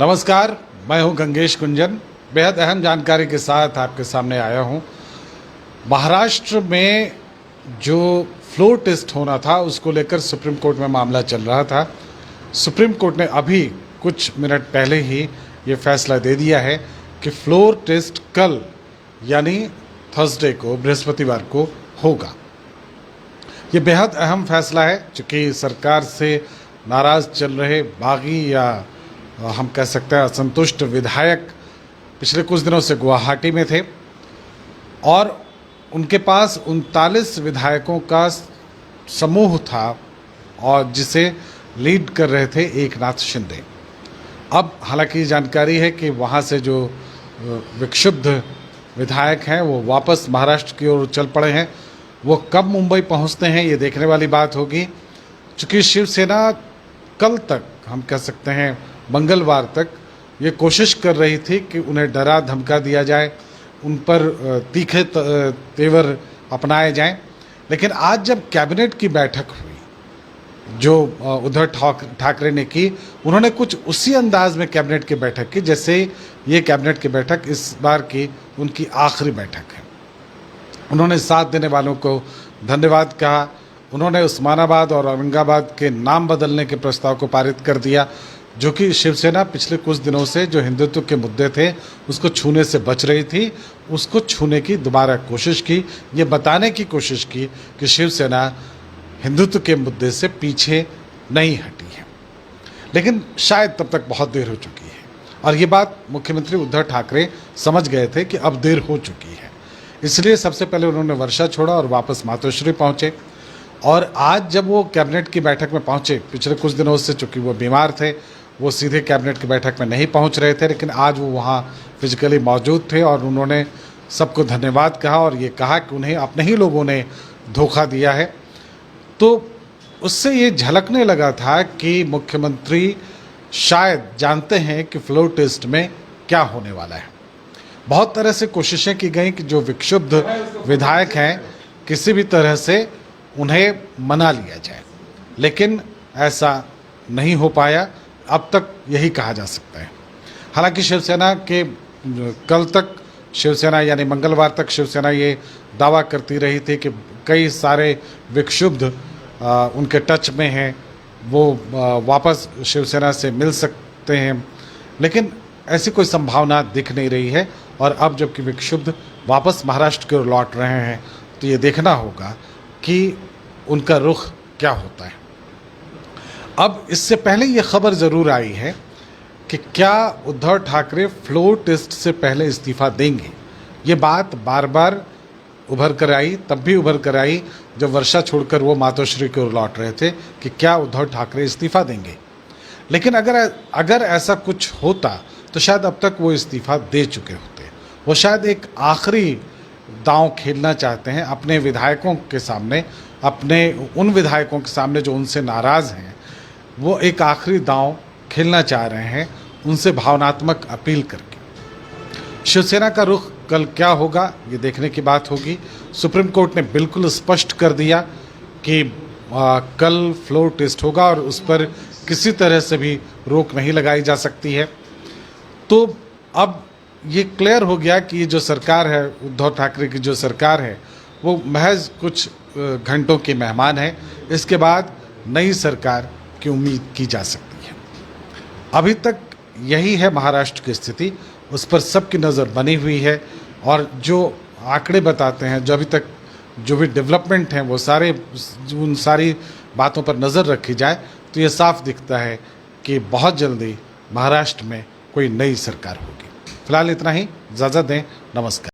नमस्कार, मैं हूं गंगेश कुंजन। बेहद अहम जानकारी के साथ आपके सामने आया हूं। महाराष्ट्र में जो फ्लोर टेस्ट होना था उसको लेकर सुप्रीम कोर्ट में मामला चल रहा था। सुप्रीम कोर्ट ने अभी कुछ मिनट पहले ही ये फैसला दे दिया है कि फ्लोर टेस्ट कल यानी थर्सडे को, बृहस्पतिवार को होगा। ये बेहद अहम फैसला है क्योंकि सरकार से नाराज़ चल रहे बागी या हम कह सकते हैं असंतुष्ट विधायक पिछले कुछ दिनों से गुवाहाटी में थे और उनके पास 39 विधायकों का समूह था और जिसे लीड कर रहे थे एकनाथ शिंदे। अब हालांकि जानकारी है कि वहाँ से जो विक्षुब्ध विधायक हैं वो वापस महाराष्ट्र की ओर चल पड़े हैं। वो कब मुंबई पहुँचते हैं ये देखने वाली बात होगी, क्योंकि शिवसेना कल तक, हम कह सकते हैं मंगलवार तक, ये कोशिश कर रही थी कि उन्हें डरा धमका दिया जाए, उन पर तीखे तेवर अपनाए जाएं। लेकिन आज जब कैबिनेट की बैठक हुई जो उद्धव ठाकरे ने की, उन्होंने कुछ उसी अंदाज में कैबिनेट की बैठक की जैसे ये कैबिनेट की बैठक इस बार की उनकी आखिरी बैठक है। उन्होंने साथ देने वालों को धन्यवाद कहा। उन्होंने उस्मानाबाद और औरंगाबाद के नाम बदलने के प्रस्ताव को पारित कर दिया, जो कि शिवसेना पिछले कुछ दिनों से जो हिंदुत्व के मुद्दे थे उसको छूने से बच रही थी, उसको छूने की दोबारा कोशिश की, ये बताने की कोशिश की कि शिवसेना हिंदुत्व के मुद्दे से पीछे नहीं हटी है। लेकिन शायद तब तक बहुत देर हो चुकी है और ये बात मुख्यमंत्री उद्धव ठाकरे समझ गए थे कि अब देर हो चुकी है। इसलिए सबसे पहले उन्होंने वर्षा छोड़ा और वापस मातोश्री पहुँचे। और आज जब वो कैबिनेट की बैठक में पहुँचे, पिछले कुछ दिनों से चूँकि वो बीमार थे, वो सीधे कैबिनेट की बैठक में नहीं पहुंच रहे थे, लेकिन आज वो वहाँ फिजिकली मौजूद थे और उन्होंने सबको धन्यवाद कहा और ये कहा कि उन्हें अपने ही लोगों ने धोखा दिया है। तो उससे ये झलकने लगा था कि मुख्यमंत्री शायद जानते हैं कि फ्लोर टेस्ट में क्या होने वाला है। बहुत तरह से कोशिशें की गई कि जो विक्षुब्ध विधायक हैं किसी भी तरह से उन्हें मना लिया जाए, लेकिन ऐसा नहीं हो पाया। अब तक यही कहा जा सकता है। हालांकि शिवसेना के कल तक शिवसेना यानी मंगलवार तक शिवसेना ये दावा करती रही थी कि कई सारे विक्षुब्ध उनके टच में हैं, वो वापस शिवसेना से मिल सकते हैं, लेकिन ऐसी कोई संभावना दिख नहीं रही है। और अब जबकि विक्षुब्ध वापस महाराष्ट्र की ओर लौट रहे हैं तो ये देखना होगा कि उनका रुख क्या होता है। अब इससे पहले ये खबर ज़रूर आई है कि क्या उद्धव ठाकरे फ्लोर टेस्ट से पहले इस्तीफ़ा देंगे। ये बात बार बार उभर कर आई, तब भी उभर कर आई जब वर्षा छोड़कर वो मातोश्री की ओर लौट रहे थे कि क्या उद्धव ठाकरे इस्तीफ़ा देंगे। लेकिन अगर ऐसा कुछ होता तो शायद अब तक वो इस्तीफ़ा दे चुके होते। वो शायद एक आखिरी दांव खेलना चाहते हैं अपने विधायकों के सामने, अपने उन विधायकों के सामने जो उनसे नाराज़ हैं। वो एक आखिरी दांव खेलना चाह रहे हैं उनसे भावनात्मक अपील करके। शिवसेना का रुख कल क्या होगा ये देखने की बात होगी। सुप्रीम कोर्ट ने बिल्कुल स्पष्ट कर दिया कि कल फ्लोर टेस्ट होगा और उस पर किसी तरह से भी रोक नहीं लगाई जा सकती है। तो अब ये क्लियर हो गया कि ये जो सरकार है, उद्धव ठाकरे की जो सरकार है, वो महज कुछ घंटों की मेहमान है। इसके बाद नई सरकार की उम्मीद की जा सकती है। अभी तक यही है महाराष्ट्र की स्थिति, उस पर सबकी नज़र बनी हुई है और जो आंकड़े बताते हैं, जो अभी तक जो भी डेवलपमेंट हैं, वो उन सारी बातों पर नज़र रखी जाए तो ये साफ दिखता है कि बहुत जल्दी महाराष्ट्र में कोई नई सरकार होगी। फिलहाल इतना ही, इजाज़त दें, नमस्कार।